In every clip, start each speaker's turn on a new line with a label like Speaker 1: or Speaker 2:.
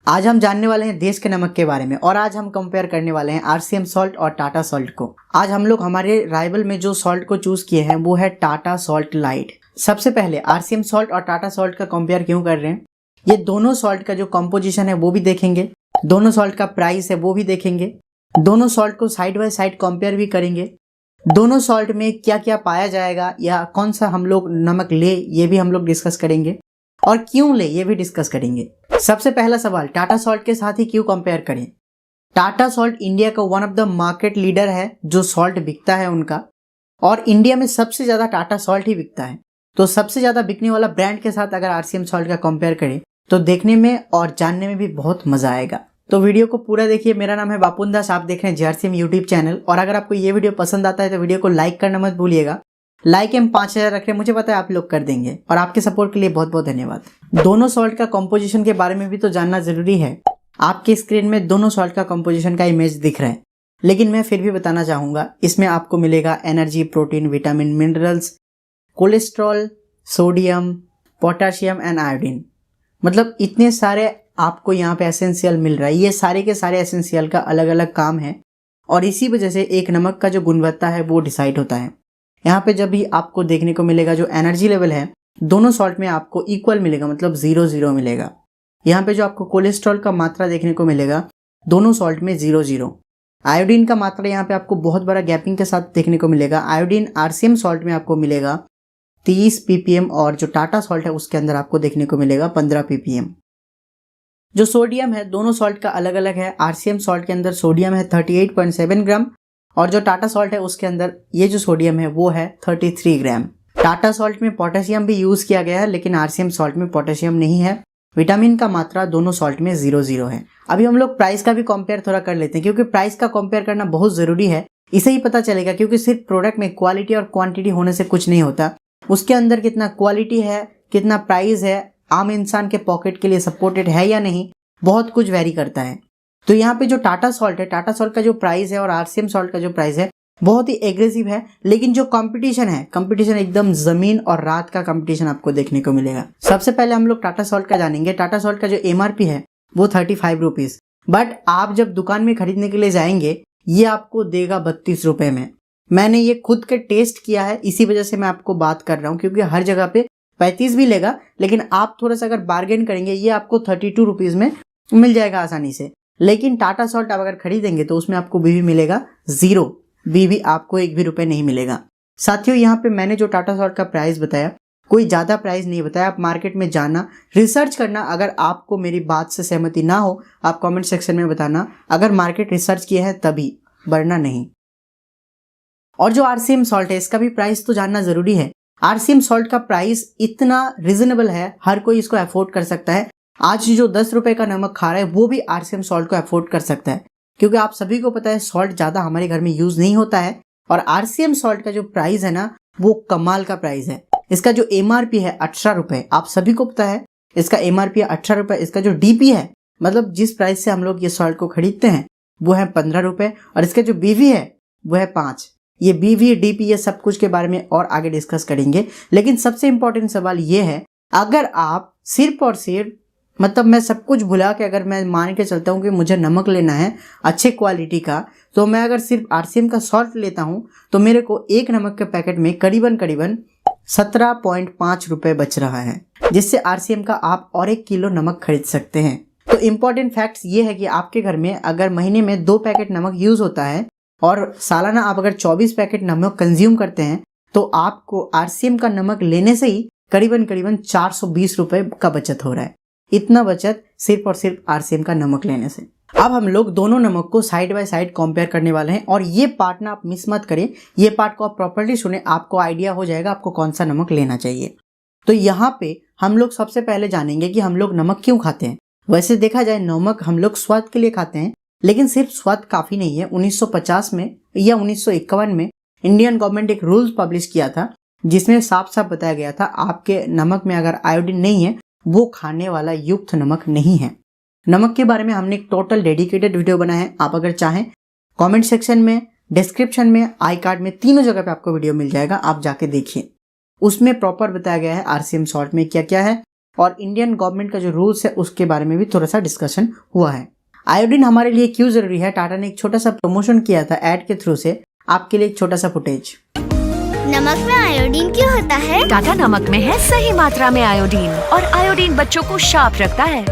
Speaker 1: आज हम जानने वाले हैं देश के नमक के बारे में और आज हम कंपेयर करने वाले हैं आरसीएम सॉल्ट और टाटा सॉल्ट को। आज हम लोग हमारे राइवल में जो सॉल्ट को चूज किए हैं वो है टाटा सॉल्ट लाइट। सबसे पहले आरसीएम सॉल्ट और टाटा सॉल्ट का कंपेयर क्यों कर रहे हैं, ये दोनों सॉल्ट का जो कंपोजिशन है वो भी देखेंगे, दोनों सॉल्ट का प्राइस है वो भी देखेंगे, दोनों सॉल्ट को साइड बाय साइड कंपेयर भी करेंगे, दोनों सॉल्ट में क्या क्या पाया जाएगा या कौन सा हम लोग नमक ले ये भी हम लोग डिस्कस करेंगे और क्यों ले ये भी डिस्कस करेंगे। सबसे पहला सवाल, टाटा सॉल्ट के साथ ही क्यों कंपेयर करें। टाटा सॉल्ट इंडिया का one of the market leader है जो सॉल्ट बिकता है उनका, और इंडिया में सबसे ज्यादा टाटा सॉल्ट ही बिकता है। तो सबसे ज्यादा बिकने वाला ब्रांड के साथ अगर आरसीएम सॉल्ट का कंपेयर करें तो देखने में और जानने में भी बहुत मजा आएगा। तो वीडियो को पूरा देखिए। मेरा नाम है बापुन दास, आप देख रहे हैं जेआरसीएम यूट्यूब चैनल। और अगर आपको ये वीडियो पसंद आता है तो वीडियो को लाइक करना मत भूलिएगा। लाइक हम 5000 रख रहे हैं, मुझे पता है आप लोग कर देंगे और आपके सपोर्ट के लिए बहुत बहुत धन्यवाद। दोनों सॉल्ट का कंपोजिशन के बारे में भी तो जानना जरूरी है। आपके स्क्रीन में दोनों सॉल्ट का कंपोजिशन का इमेज दिख रहा है, लेकिन मैं फिर भी बताना चाहूंगा। इसमें आपको मिलेगा energy, protein, vitamin, minerals, cholesterol, sodium, potassium and iodine. मतलब इतने सारे आपको यहाँ पे एसेंशियल मिल रहा है। ये सारे के सारे एसेंशियल का अलग अलग काम है और इसी वजह से एक नमक का जो गुणवत्ता है वो डिसाइड होता है। यहाँ पे जब भी आपको देखने को मिलेगा जो एनर्जी लेवल है दोनों सॉल्ट में आपको इक्वल मिलेगा, मतलब 0-0 मिलेगा। यहाँ पे जो आपको कोलेस्ट्रॉल का मात्रा देखने को मिलेगा दोनों सॉल्ट में 0-0। आयोडीन का मात्रा यहाँ पे आपको बहुत बड़ा गैपिंग के साथ देखने को मिलेगा। आयोडीन आरसीएम सॉल्ट में आपको मिलेगा 30 ppm और जो टाटा सॉल्ट है उसके अंदर आपको देखने को मिलेगा 15 ppm। जो सोडियम है दोनों सॉल्ट का अलग अलग है। आरसीएम सॉल्ट के अंदर सोडियम है 38.7 ग्राम और जो टाटा सॉल्ट है उसके अंदर ये जो सोडियम है वो है 33 ग्राम। टाटा सॉल्ट में पोटेशियम भी यूज किया गया है लेकिन आरसीएम सॉल्ट में पोटेशियम नहीं है। विटामिन का मात्रा दोनों सॉल्ट में 0-0 है। अभी हम लोग प्राइस का भी कंपेयर थोड़ा कर लेते हैं क्योंकि प्राइस का कंपेयर करना बहुत जरूरी है। इसे ही पता चलेगा क्योंकि सिर्फ प्रोडक्ट में क्वालिटी और क्वांटिटी होने से कुछ नहीं होता, उसके अंदर कितना क्वालिटी है, कितना प्राइस है, आम इंसान के पॉकेट के लिए सपोर्टेड है या नहीं, बहुत कुछ वेरी करता है। तो यहाँ पे जो टाटा सॉल्ट है, टाटा सॉल्ट का जो प्राइस है और आरसीएम सॉल्ट का जो प्राइस है बहुत ही एग्रेसिव है, लेकिन जो कंपटीशन है, कंपटीशन एकदम जमीन और रात का कंपटीशन आपको देखने को मिलेगा। सबसे पहले हम लोग टाटा सॉल्ट का जानेंगे। टाटा सॉल्ट का जो एमआरपी है वो 35 रुपीज, बट आप जब दुकान में खरीदने के लिए जाएंगे ये आपको देगा 32 रुपए में। मैंने ये खुद के टेस्ट किया है, इसी वजह से मैं आपको बात कर रहा हूँ क्योंकि हर जगह पे 35 भी लेगा, लेकिन आप थोड़ा सा अगर बार्गेन करेंगे ये आपको 32 रुपीज में मिल जाएगा आसानी से। लेकिन टाटा सॉल्ट आप अगर खरीदेंगे तो उसमें आपको बीवी मिलेगा 0, बीवी आपको 1 भी रुपए नहीं मिलेगा। साथियों यहाँ पे मैंने जो टाटा सॉल्ट का प्राइस बताया कोई ज्यादा प्राइस नहीं बताया। आप मार्केट में जाना, रिसर्च करना। अगर आपको मेरी बात से सहमति ना हो आप कमेंट सेक्शन में बताना। अगर मार्केट रिसर्च किया है तभी, वरना नहीं। और जो आरसीएम सॉल्ट है इसका भी प्राइस तो जानना जरूरी है। आरसीएम सॉल्ट का प्राइस इतना रिजनेबल है, हर कोई इसको अफोर्ड कर सकता है। आज जो 10 रुपए का नमक खा रहा है वो भी आरसीएम सॉल्ट को अफोर्ड कर सकता है, क्योंकि आप सभी को पता है सॉल्ट ज्यादा हमारे घर में यूज नहीं होता है। और आरसीएम सॉल्ट का जो प्राइस है ना वो कमाल का प्राइस है। इसका जो एमआरपी है 18 रुपए, आप सभी को पता है इसका एमआरपी है 18 रुपए। इसका जो डीपी है, मतलब जिस प्राइस से हम लोग ये सॉल्ट को खरीदते हैं वो है 15 रुपए और इसका जो बीवी है वो है 5। ये बीवी, डीपी, ये सब कुछ के बारे में और आगे डिस्कस करेंगे। लेकिन सबसे इंपॉर्टेंट सवाल ये है, अगर आप सिर्फ और सिर्फ, मतलब मैं सब कुछ भुला के अगर मैं मान के चलता हूँ कि मुझे नमक लेना है अच्छे क्वालिटी का, तो मैं अगर सिर्फ आरसीएम का सॉल्ट लेता हूँ तो मेरे को एक नमक के पैकेट में करीबन 17.5 रुपए बच रहा है, जिससे आरसीएम का आप और 1 किलो नमक खरीद सकते हैं। तो इम्पोर्टेंट फैक्ट्स ये है कि आपके घर में अगर महीने में 2 पैकेट नमक यूज होता है और सालाना आप अगर 24 पैकेट नमक कंज्यूम करते हैं तो आपको आरसीएम का नमक लेने से ही करीबन 420 रुपए का बचत हो रहा है। इतना बचत सिर्फ और सिर्फ आरसीएम का नमक लेने से। अब हम लोग दोनों नमक को साइड बाय साइड कंपेयर करने वाले हैं और ये पार्ट ना आप मिस मत करें। ये पार्ट को आप प्रॉपर्ली सुने, आपको आइडिया हो जाएगा आपको कौन सा नमक लेना चाहिए। तो यहाँ पे हम लोग सबसे पहले जानेंगे कि हम लोग नमक क्यों खाते हैं। वैसे देखा जाए नमक हम लोग स्वाद के लिए खाते हैं, लेकिन सिर्फ स्वाद काफी नहीं है। 1950 में या 1951 में इंडियन गवर्नमेंट एक रूल्स पब्लिश किया था जिसमें साफ साफ बताया गया था आपके नमक में अगर आयोडीन नहीं है वो खाने वाला युक्त नमक नहीं है। नमक के बारे में हमने एक टोटल डेडिकेटेड वीडियो बनाया है। आप अगर चाहें कमेंट सेक्शन में, डिस्क्रिप्शन में, आई कार्ड में, तीनों जगह पे आपको वीडियो मिल जाएगा, आप जाके देखिए। उसमें प्रॉपर बताया गया है आरसीएम सॉल्ट में क्या क्या है, और इंडियन गवर्नमेंट का जो रूल्स है उसके बारे में भी थोड़ा सा डिस्कशन हुआ है। आयोडीन हमारे लिए क्यों जरूरी है, टाटा ने एक छोटा सा प्रमोशन किया था एड के थ्रू से। आपके लिए एक छोटा सा फुटेज।
Speaker 2: नमक में आयोडीन क्यों होता है?
Speaker 3: टाटा नमक में है सही मात्रा में आयोडीन, और आयोडीन बच्चों को शार्प रखता है।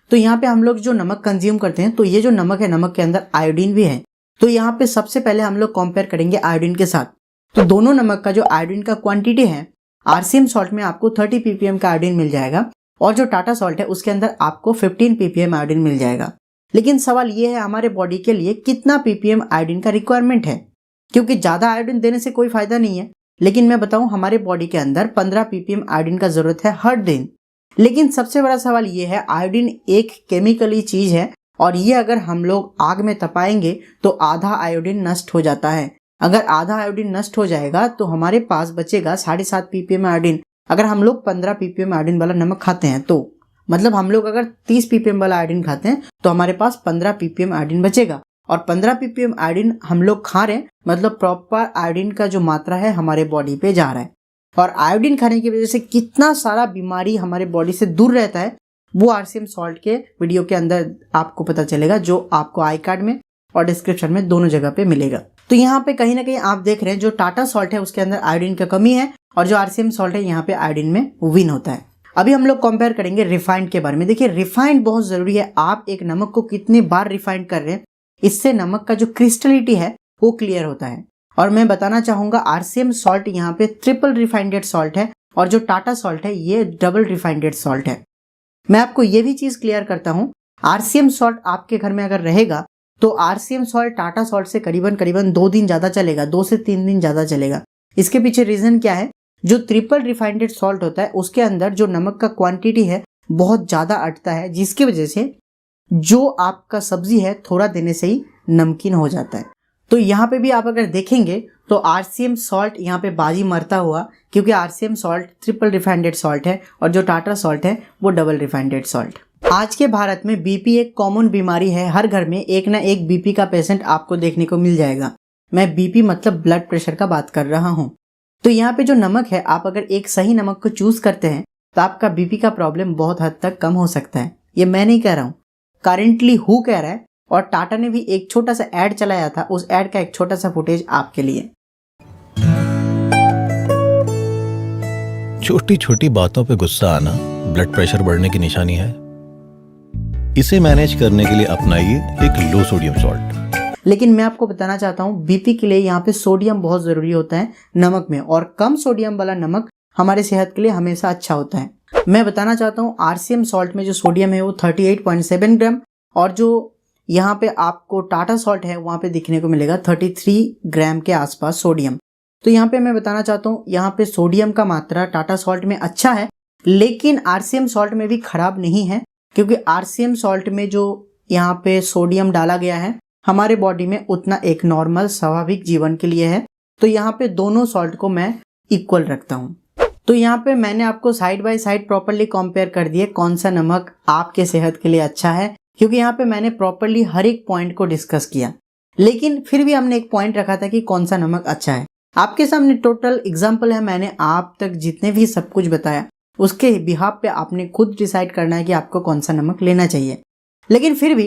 Speaker 1: तो यहाँ पे हम लोग जो नमक कंज्यूम करते हैं, तो ये जो नमक है, नमक के अंदर आयोडीन भी है। तो यहाँ पे सबसे पहले हम लोग कंपेयर करेंगे आयोडीन के साथ। तो दोनों नमक का जो आयोडीन का क्वांटिटी है, आरसीएम सॉल्ट में आपको 30 ppm का आयोडीन मिल जाएगा, और जो टाटा सॉल्ट है उसके अंदर आपको 15 ppm आयोडीन मिल जाएगा। लेकिन सवाल ये है हमारे बॉडी के लिए कितना ppm आयोडीन का रिक्वायरमेंट है, क्योंकि ज्यादा आयोडीन देने से कोई फायदा नहीं है। लेकिन मैं बताऊं, हमारे बॉडी के अंदर 15 ppm आयोडीन का जरूरत है हर दिन। लेकिन सबसे बड़ा सवाल ये है, आयोडीन एक केमिकली चीज है, और ये अगर हम लोग आग में तपाएंगे तो आधा आयोडीन नष्ट हो जाता है। अगर आधा आयोडीन नष्ट हो जाएगा तो हमारे पास बचेगा 7.5 ppm आयोडीन। अगर हम लोग 15 ppm आयोडीन वाला नमक खाते हैं तो मतलब हम लोग अगर 30 ppm वाला आयोडीन खाते हैं तो हमारे पास 15 ppm आयोडीन बचेगा, और 15 ppm आयोडीन हम लोग खा रहे हैं, मतलब प्रॉपर आयोडीन का जो मात्रा है हमारे बॉडी पे जा रहा है। और आयोडीन खाने की वजह से कितना सारा बीमारी हमारे बॉडी से दूर रहता है, वो आरसीएम सॉल्ट के वीडियो के अंदर आपको पता चलेगा, जो आपको आई कार्ड में और डिस्क्रिप्शन में दोनों जगह पे मिलेगा। तो यहाँ पे कहीं ना कहीं आप देख रहे हैं जो टाटा सॉल्ट है उसके अंदर आयोडीन का कमी है, और जो आरसीएम सॉल्ट है यहाँ पे आयोडीन में विन होता है। अभी हम लोग कंपेयर करेंगे रिफाइंड के बारे में। देखिए, रिफाइंड बहुत जरूरी है। आप एक नमक को कितनी बार रिफाइंड कर रहे हैं, इससे नमक का जो क्रिस्टलिटी है वो क्लियर होता है। और मैं बताना चाहूंगा, आरसीएम सॉल्ट यहाँ पे ट्रिपल रिफाइंडेड सॉल्ट है, और जो टाटा सॉल्ट है ये डबल रिफाइंडेड सॉल्ट है। मैं आपको ये भी चीज क्लियर करता हूँ, आरसीएम सॉल्ट आपके घर में अगर रहेगा तो आरसीएम सॉल्ट टाटा सॉल्ट से करीबन 2 दिन ज्यादा चलेगा, 2 से 3 दिन ज्यादा चलेगा। इसके पीछे रीजन क्या है, जो ट्रिपल रिफाइंडेड सॉल्ट होता है उसके अंदर जो नमक का क्वांटिटी है बहुत ज्यादा अटता है, जिसकी वजह से जो आपका सब्जी है थोड़ा देने से ही नमकीन हो जाता है। तो यहाँ पे भी आप अगर देखेंगे तो आरसीएम सॉल्ट यहाँ पे बाजी मरता हुआ, क्योंकि आरसीएम सॉल्ट ट्रिपल रिफाइंडेड सॉल्ट है और जो टाटा सॉल्ट है वो डबल रिफाइंडेड सॉल्ट। आज के भारत में बीपी एक कॉमन बीमारी है। हर घर में एक ना एक बीपी का पेशेंट आपको देखने को मिल जाएगा। मैं बीपी मतलब ब्लड प्रेशर का बात कर रहा हूँ। तो यहाँ पे जो नमक है, आप अगर एक सही नमक को चूज करते हैं तो आपका बीपी का प्रॉब्लम बहुत हद तक कम हो सकता है। ये मैं नहीं कह रहा हूँ, करेंटली हु कह रहा है, और टाटा ने भी एक छोटा सा एड चलाया था। उस एड का एक छोटा सा फुटेज आपके लिए।
Speaker 4: छोटी छोटी बातों पे गुस्सा आना ब्लड प्रेशर बढ़ने की निशानी है। इसे मैनेज करने के लिए अपनाइए एक लो सोडियम सॉल्ट।
Speaker 1: लेकिन मैं आपको बताना चाहता हूँ, बीपी के लिए यहाँ पे सोडियम बहुत जरूरी होता है नमक में, और कम सोडियम वाला नमक हमारे सेहत के लिए हमेशा अच्छा होता है। मैं बताना चाहता हूँ, आरसीएम सॉल्ट में जो सोडियम है वो 38.7 ग्राम, और जो यहाँ पे आपको टाटा सॉल्ट है वहाँ पे दिखने को मिलेगा 33 ग्राम के आसपास सोडियम। तो यहाँ पे मैं बताना चाहता हूँ, यहाँ पे सोडियम का मात्रा टाटा सॉल्ट में अच्छा है, लेकिन आरसीएम सॉल्ट में भी खराब नहीं है, क्योंकि आरसीएम सॉल्ट में जो यहाँ पे सोडियम डाला गया है हमारे बॉडी में उतना एक नॉर्मल स्वाभाविक जीवन के लिए है। तो यहाँ पे दोनों सॉल्ट को मैं इक्वल रखता हूँ। तो यहाँ पे मैंने आपको side by side properly compare कर दिए कौन सा नमक आपके सेहत के लिए अच्छा है, क्योंकि यहाँ पे मैंने प्रॉपरली हर एक पॉइंट को डिस्कस किया। लेकिन फिर भी हमने एक पॉइंट रखा था कि कौन सा नमक अच्छा है। आपके सामने टोटल एग्जाम्पल है, मैंने आप तक जितने भी सब कुछ बताया उसके बिहाफ पे आपने खुद डिसाइड करना है कि आपको कौन सा नमक लेना चाहिए। लेकिन फिर भी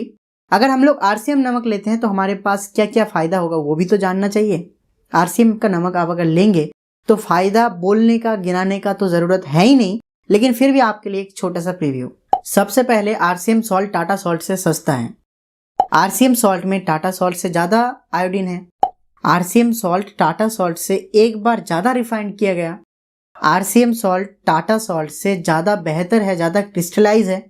Speaker 1: अगर हम लोग आरसीएम नमक लेते हैं तो हमारे पास क्या क्या फायदा होगा वो भी तो जानना चाहिए। आरसीएम का नमक आप अगर लेंगे तो फायदा बोलने का गिनाने का तो जरूरत है ही नहीं, लेकिन फिर भी आपके लिए एक छोटा सा प्रीव्यू। सबसे पहले आरसीएम सॉल्ट टाटा सॉल्ट से सस्ता है। आरसीएम सॉल्ट में टाटा सॉल्ट से ज्यादा आयोडीन है। आरसीएम सॉल्ट टाटा सॉल्ट से एक बार ज्यादा रिफाइंड किया गया। आरसीएम सॉल्ट टाटा सॉल्ट से ज्यादा बेहतर है, ज्यादा क्रिस्टलाइज है।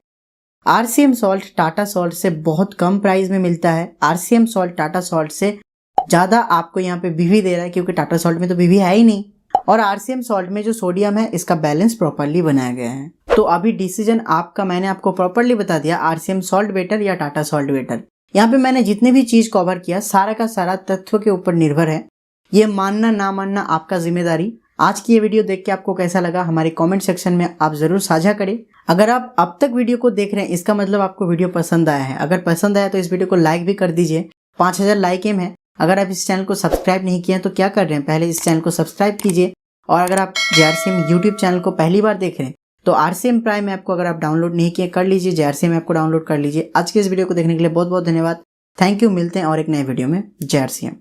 Speaker 1: आरसीएम सॉल्ट टाटा सॉल्ट से बहुत कम प्राइस में मिलता है। आरसीएम सॉल्ट टाटा सॉल्ट से ज्यादा आपको यहाँ पे बीवी दे रहा है, क्योंकि टाटा सॉल्ट में तो बीवी है ही नहीं। और आरसीएम सॉल्ट में जो सोडियम है इसका बैलेंस प्रॉपरली बनाया गया है। तो अभी डिसीजन आपका, मैंने आपको प्रॉपरली बता दिया आरसीएम सॉल्ट बेटर या टाटा सॉल्ट बेटर। यहाँ पे मैंने जितने भी चीज कवर किया सारा का सारा तथ्य के ऊपर निर्भर है। ये मानना ना मानना आपका जिम्मेदारी। आज की ये वीडियो देख के आपको कैसा लगा हमारे कमेंट सेक्शन में आप जरूर साझा करें। अगर आप अब तक वीडियो को देख रहे हैं इसका मतलब आपको वीडियो पसंद आया है। अगर पसंद आया तो इस वीडियो को लाइक भी कर दीजिए। 5000 लाइक एम है। अगर आप इस चैनल को सब्सक्राइब नहीं किए हैं तो क्या कर रहे हैं, पहले इस चैनल को सब्सक्राइब कीजिए। और अगर आप जेआरसीएम यूट्यूब चैनल को पहली बार देख रहे हैं तो RCM प्राइम ऐप को अगर आप डाउनलोड नहीं किए कर लीजिए, JRCM ऐप को डाउनलोड कर लीजिए। आज के इस वीडियो को देखने के लिए बहुत बहुत धन्यवाद। Thank you. मिलते हैं और एक नए वीडियो में। JRCM।